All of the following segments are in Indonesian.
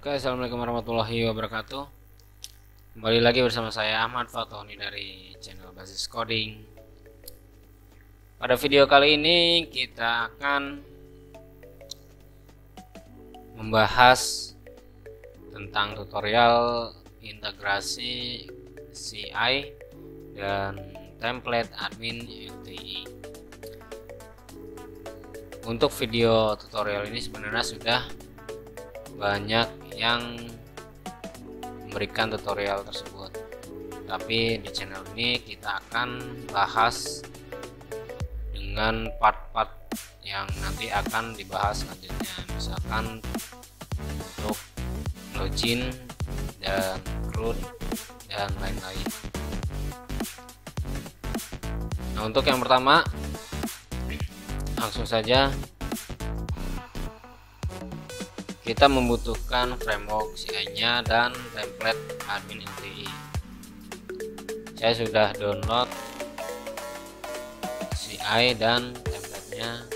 Oke, assalamualaikum warahmatullahi wabarakatuh. Kembali lagi bersama saya Ahmad Fatoni dari channel Basis Coding. Pada video kali ini kita akan membahas tentang tutorial integrasi CI dan template admin LTI. Untuk video tutorial ini sebenarnya sudah banyak yang memberikan tutorial tersebut, tapi di channel ini kita akan bahas dengan part-part yang nanti akan dibahas selanjutnya, misalkan untuk login dan root dan lain-lain. Nah, untuk yang pertama langsung saja kita membutuhkan framework CI-nya dan template admin LTI. Saya sudah download CI dan template-nya,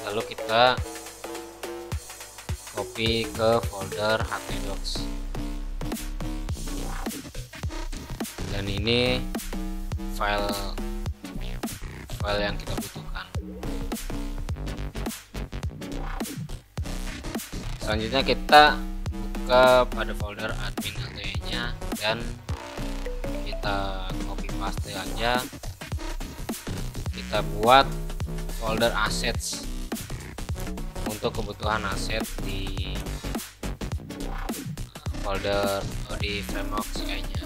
lalu kita copy ke folder htdocs. Dan ini file yang kita butuhkan. Selanjutnya kita buka pada folder admin LTI-nya dan kita copy paste aja. Kita buat folder assets untuk kebutuhan aset di folder di framework CI-nya,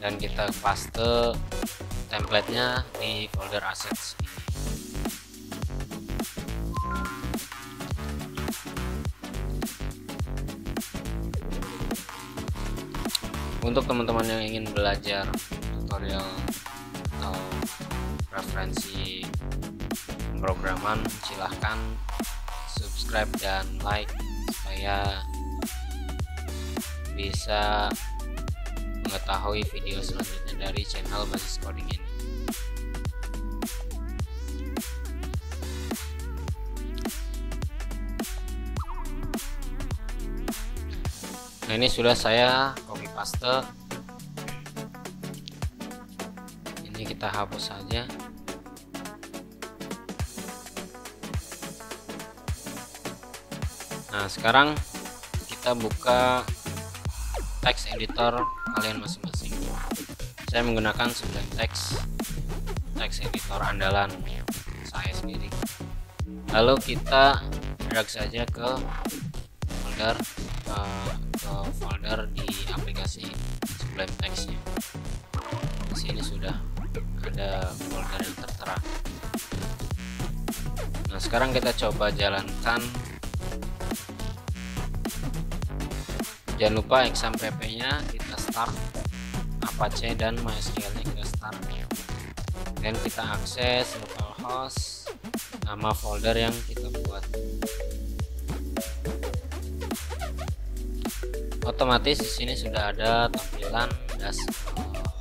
dan kita paste template-nya di folder assets. Untuk teman-teman yang ingin belajar tutorial atau referensi pemrograman, silahkan subscribe dan like supaya bisa mengetahui video selanjutnya dari channel Basis Coding ini. Nah, ini sudah saya copy paste. Ini kita hapus saja. Nah, sekarang kita buka text editor kalian masing-masing. Saya menggunakan Sublime Text editor andalan saya sendiri. Lalu kita drag saja ke folder di aplikasi Sublime Text-nya. Di sini sudah ada folder yang tertera. Nah, sekarang kita coba jalankan. Jangan lupa XAMPP-nya kita start, Apache dan MySQL-nya kita start, dan kita akses localhost, nama folder yang kita buat. Otomatis di sini sudah ada tampilan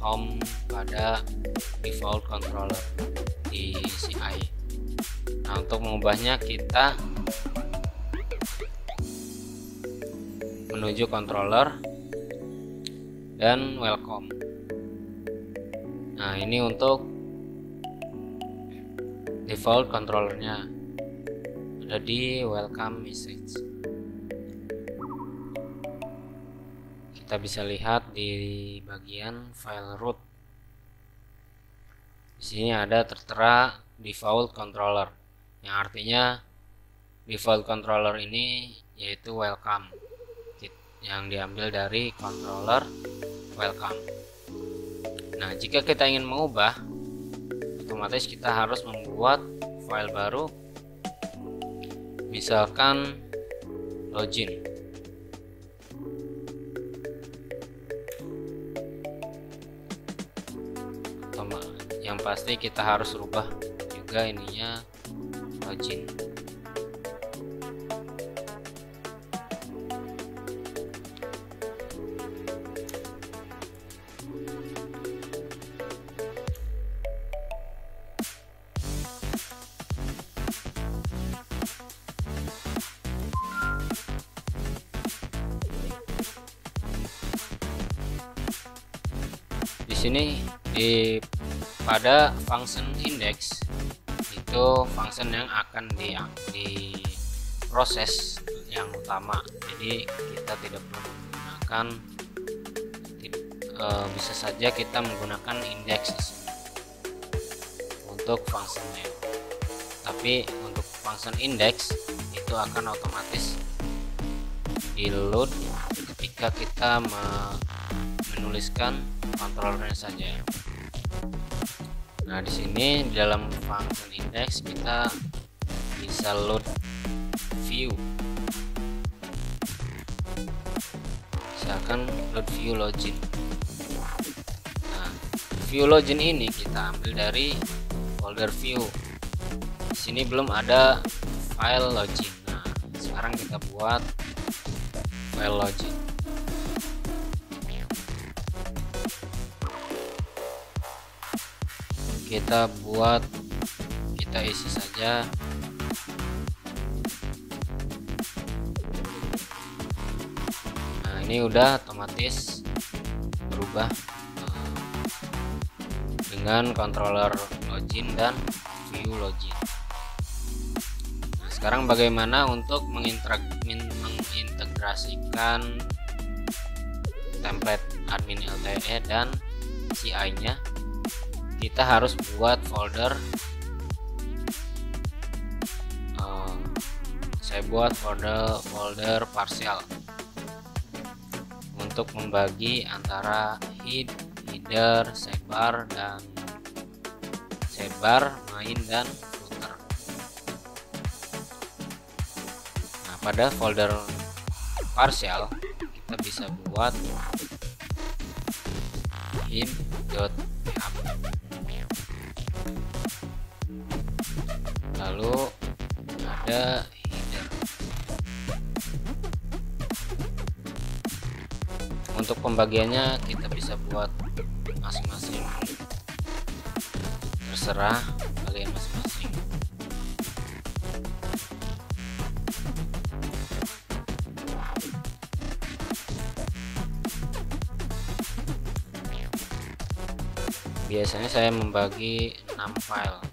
home pada default controller di CI. Nah, untuk mengubahnya kita menuju controller dan welcome. Nah, ini untuk default controllernya ada di welcome message. Kita bisa lihat di bagian file root. Di sini ada tertera default controller, yang artinya default controller ini yaitu welcome, yang diambil dari controller welcome. Nah, jika kita ingin mengubah, otomatis kita harus membuat file baru, misalkan login. Yang pasti kita harus rubah juga ininya login. sini pada function index itu function yang akan diproses yang utama. Jadi kita tidak perlu menggunakan bisa saja kita menggunakan index untuk function name. Tapi untuk function index itu akan otomatis di load ketika kita menuliskan kontrolernya saja. Nah, di sini di dalam function index kita bisa load view. Misalkan load view login. Nah, view login ini kita ambil dari folder view. Di sini belum ada file login. Nah, sekarang kita buat file login. Kita isi saja. Nah, ini udah otomatis berubah dengan controller login dan view login. Nah, sekarang bagaimana untuk mengintegrasikan template admin LTE dan CI-nya? Kita harus buat folder. Saya buat folder partial untuk membagi antara header, sidebar, main dan footer. Nah, pada folder partial kita bisa buat hid.php. Lalu ada header. Untuk pembagiannya kita bisa buat masing-masing, terserah kalian masing-masing. Biasanya saya membagi 6 file.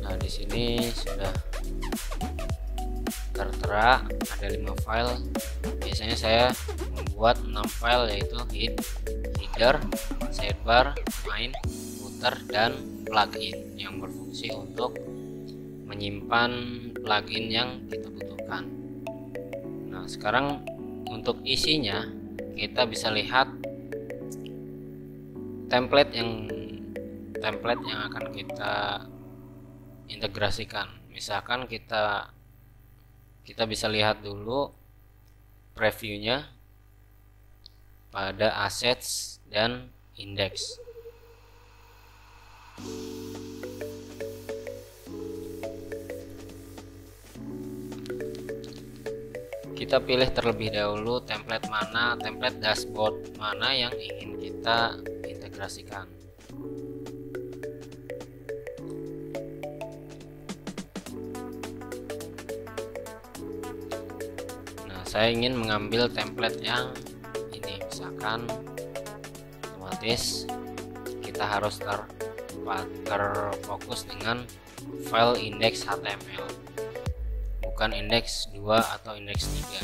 Nah, di sini sudah tertera ada 5 file. Biasanya saya membuat 6 file, yaitu header, sidebar, main, footer, dan plugin yang berfungsi untuk menyimpan plugin yang kita butuhkan. Nah, sekarang untuk isinya kita bisa lihat template yang akan kita integrasikan. Misalkan kita bisa lihat dulu previewnya pada assets dan index. Kita pilih terlebih dahulu template dashboard mana yang ingin kita integrasikan. Nah, saya ingin mengambil template yang ini, misalkan otomatis kita harus terfokus dengan file index HTML, bukan index 2 atau index 3.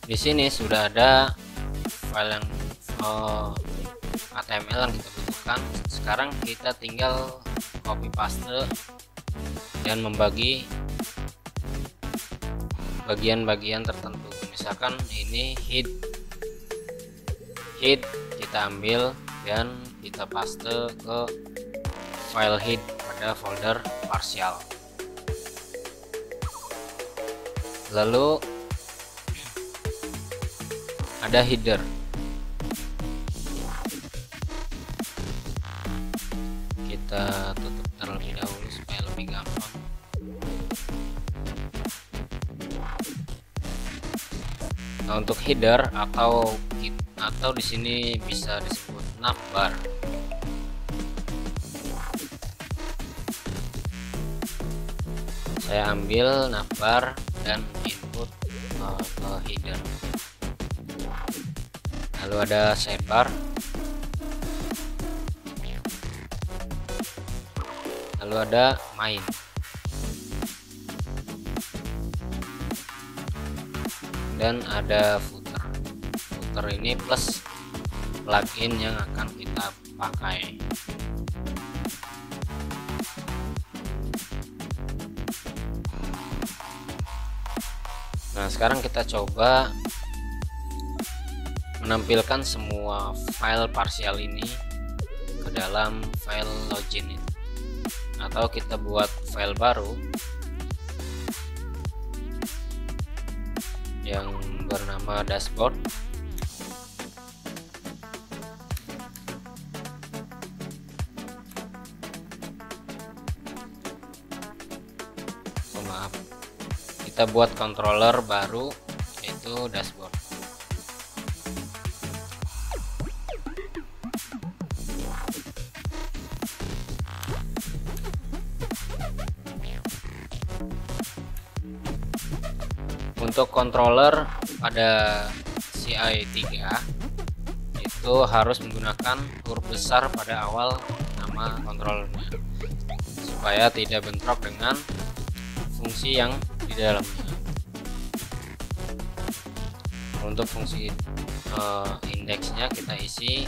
Di sini sudah ada file yang HTML yang kita butuhkan. Sekarang kita tinggal copy paste dan membagi bagian-bagian tertentu. Misalkan ini head kita ambil dan kita paste ke file head pada folder partial. Lalu ada header. Kita tutup terlebih dahulu supaya lebih gampang. Nah, untuk header atau di sini bisa disebut navbar. Saya ambil navbar dan input ke header. Lalu ada sidebar, lalu ada main. Dan ada footer. Footer ini plus plugin yang akan kita pakai. Nah, sekarang kita coba menampilkan semua file parsial ini ke dalam file login itu. Atau kita buat file baru yang bernama dashboard. Maaf, kita buat controller baru yaitu dashboard. Untuk controller pada CI3 itu harus menggunakan huruf besar pada awal nama controllernya supaya tidak bentrok dengan fungsi yang di dalamnya. Untuk fungsi indeksnya kita isi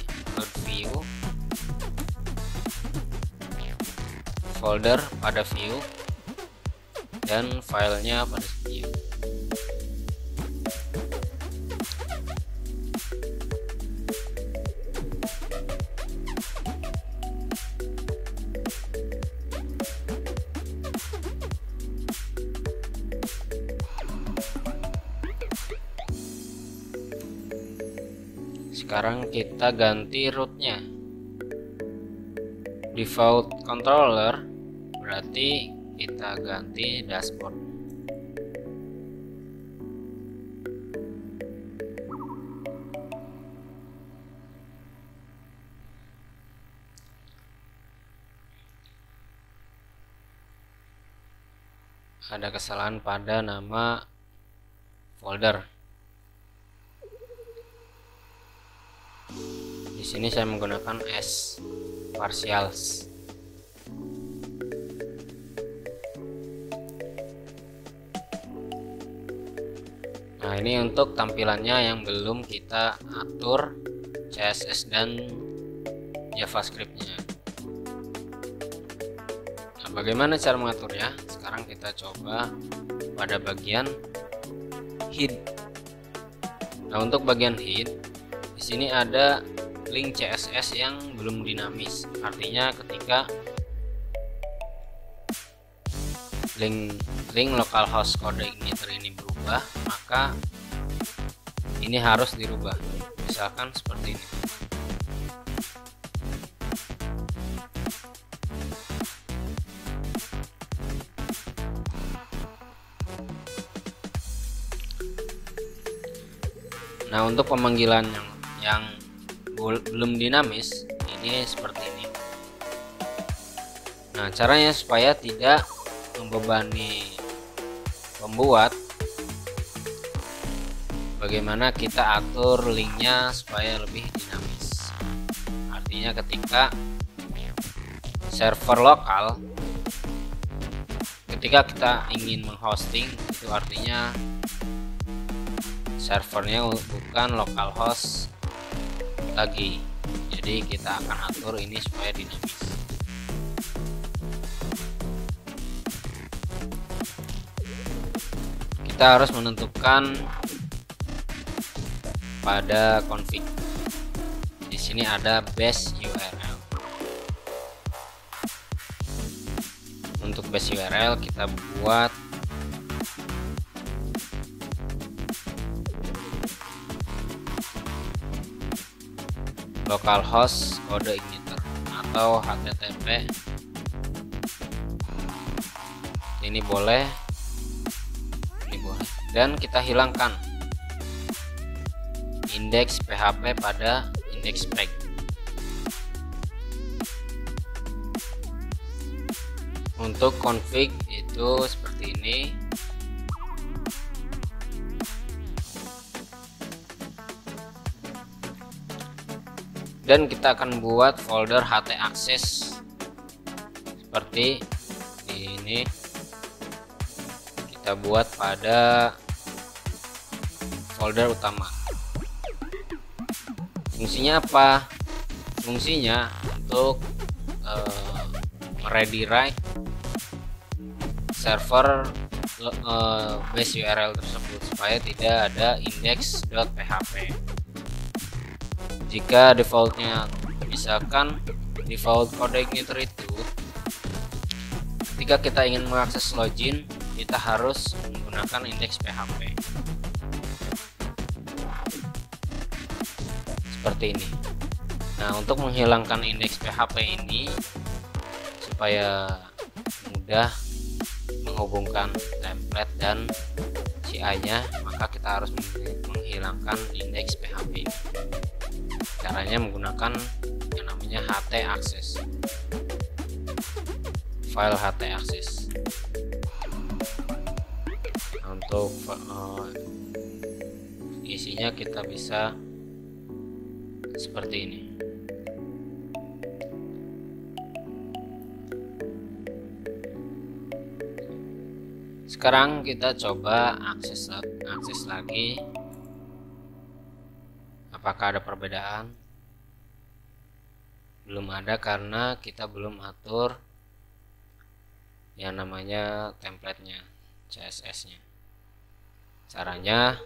.view, folder pada view, dan filenya pada view. Sekarang kita ganti rootnya. Default controller berarti kita ganti dashboard. Ada kesalahan pada nama folder. Di sini saya menggunakan S partials. Nah, ini untuk tampilannya yang belum kita atur CSS dan JavaScript-nya. Nah, bagaimana cara mengaturnya? Sekarang kita coba pada bagian head. Nah, untuk bagian head di sini ada link CSS yang belum dinamis. Artinya ketika link localhost kode igniter ini berubah, maka ini harus dirubah. Misalkan seperti ini. Nah, untuk pemanggilan yang belum dinamis ini seperti ini. Nah, caranya supaya tidak membebani pembuat, bagaimana kita atur linknya supaya lebih dinamis. Artinya ketika server lokal, ketika kita ingin menghosting, itu artinya servernya bukan localhost lagi. Jadi kita akan atur ini supaya dinamis. Kita harus menentukan pada config. Di sini ada base URL. Untuk base URL kita buat localhost kode igniter atau HTTP. Ini boleh, ini boleh, dan kita hilangkan indeks PHP pada indeks spec. Untuk config itu seperti ini. dan kita akan buat folder htaccess seperti ini. Kita buat pada folder utama. Fungsinya apa? Fungsinya untuk redirect server base URL tersebut supaya tidak ada index.php. Jika defaultnya, misalkan default kode igniter itu, ketika kita ingin mengakses login, kita harus menggunakan index.php seperti ini. Nah, untuk menghilangkan index.php ini supaya mudah menghubungkan template dan CI-nya, maka kita harus menghilangkan index.php ini. Caranya menggunakan yang namanya htaccess, file htaccess. Untuk isinya kita bisa seperti ini. Sekarang kita coba akses lagi. Apakah ada perbedaan? Belum ada karena kita belum atur yang namanya template-nya, CSS-nya. Caranya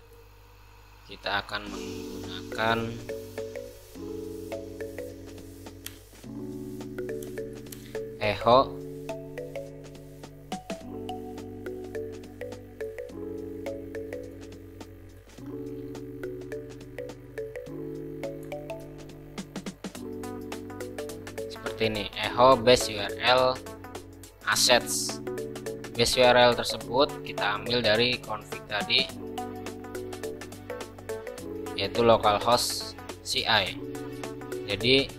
kita akan menggunakan echo seperti ini, echo base URL assets. Base URL tersebut kita ambil dari config tadi, yaitu localhost CI. Jadi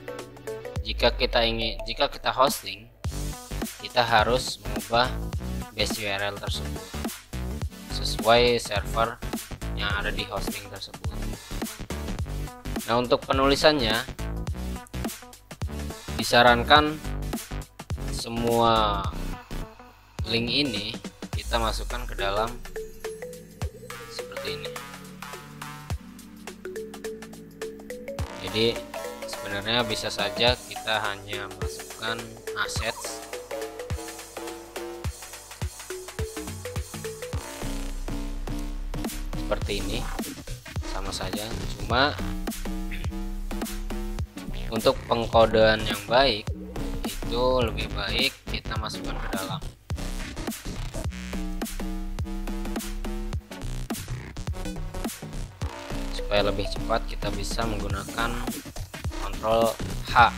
jika kita hosting, kita harus mengubah base URL tersebut sesuai server yang ada di hosting tersebut. Nah, untuk penulisannya disarankan semua link ini kita masukkan ke dalam seperti ini. Jadi sebenarnya bisa saja kita hanya masukkan assets seperti ini, sama saja. Cuma untuk pengkodean yang baik itu lebih baik kita masukkan ke dalam. Supaya lebih cepat kita bisa menggunakan Ctrl H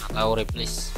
atau replace.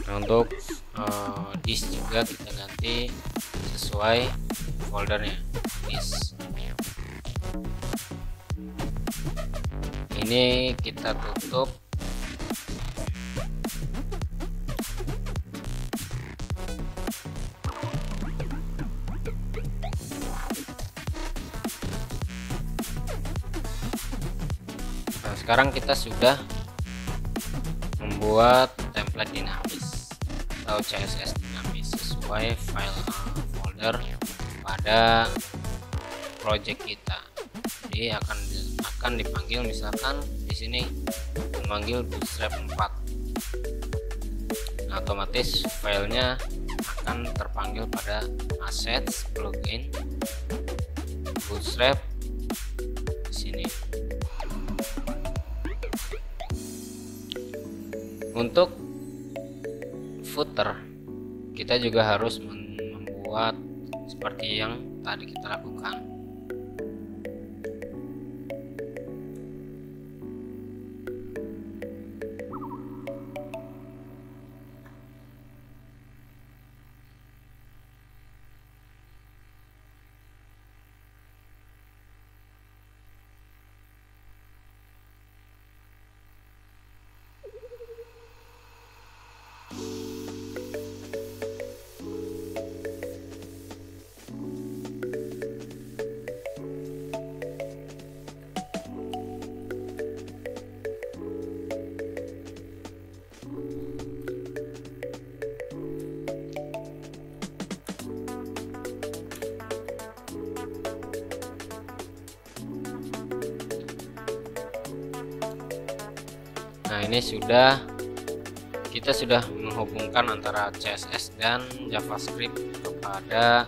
Nah, untuk disk juga kita ganti sesuai foldernya. Disk ini kita tutup. Nah, sekarang kita sudah membuat template dinamis atau CSS dinamis sesuai file folder pada pada project kita. Jadi akan dipanggil, misalkan di sini memanggil Bootstrap 4. Nah, otomatis filenya akan terpanggil pada assets plugin Bootstrap di sini. Untuk footer kita juga harus membuat seperti yang tadi kita lakukan. Nah, ini kita sudah menghubungkan antara CSS dan JavaScript kepada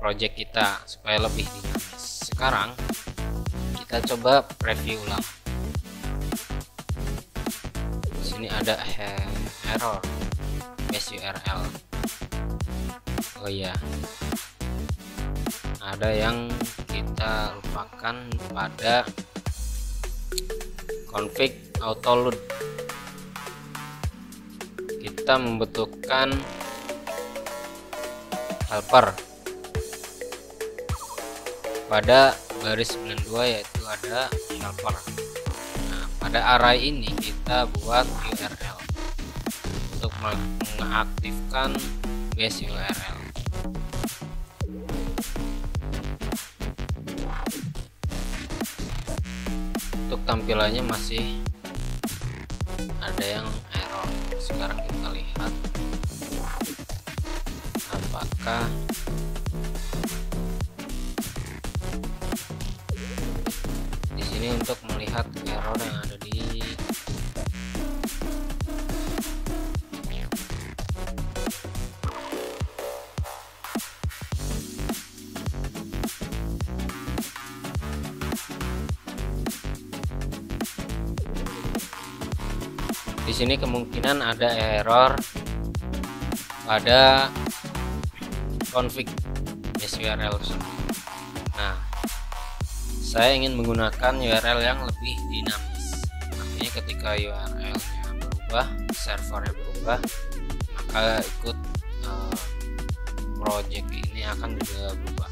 project kita supaya lebih dinamis. Sekarang kita coba preview ulang. Di sini ada error base URL. Oh iya, ada yang kita lupakan pada config auto load. Kita membutuhkan helper pada baris 92, yaitu ada helper. Nah, pada array ini kita buat URL untuk mengaktifkan base URL. Untuk tampilannya masih ada yang error. Sekarang kita lihat apakah di sini untuk melihat error yang ada di sini kemungkinan ada error pada config base URL. Nah, saya ingin menggunakan URL yang lebih dinamis. Artinya ketika URL-nya berubah, servernya berubah, maka ikut project ini akan juga berubah.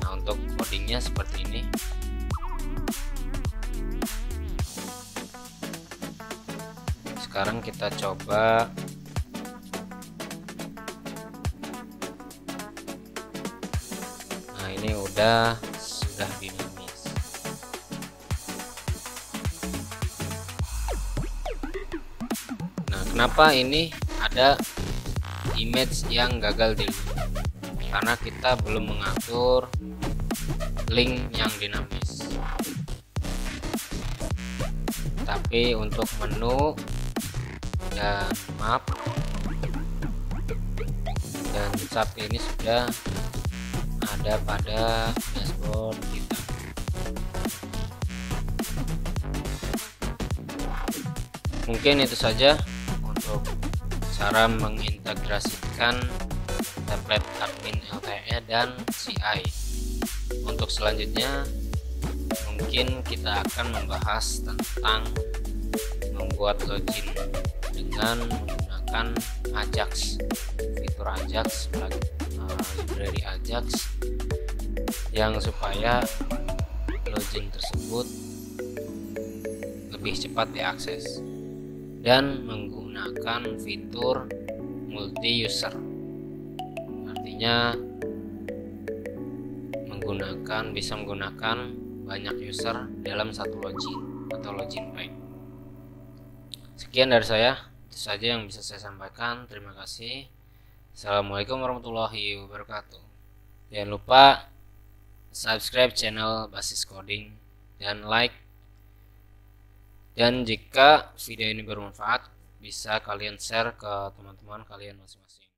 Nah, untuk codingnya seperti ini. Sekarang kita coba nah, ini sudah dinamis. Nah, kenapa ini ada image yang gagal di link? Karena kita belum mengatur link yang dinamis. Tapi untuk menu dan map dan sub ini sudah ada pada dashboard kita. Mungkin itu saja untuk cara mengintegrasikan template admin LTE dan CI. Untuk selanjutnya mungkin kita akan membahas tentang membuat login dengan menggunakan Ajax, fitur Ajax, library Ajax, yang supaya login tersebut lebih cepat diakses, dan menggunakan fitur multi user. Artinya bisa menggunakan banyak user dalam satu login atau login bank. Sekian dari saya, itu saja yang bisa saya sampaikan. Terima kasih. Assalamualaikum warahmatullahi wabarakatuh. Jangan lupa subscribe channel Basis Coding dan like. Dan jika video ini bermanfaat, bisa kalian share ke teman-teman kalian masing-masing.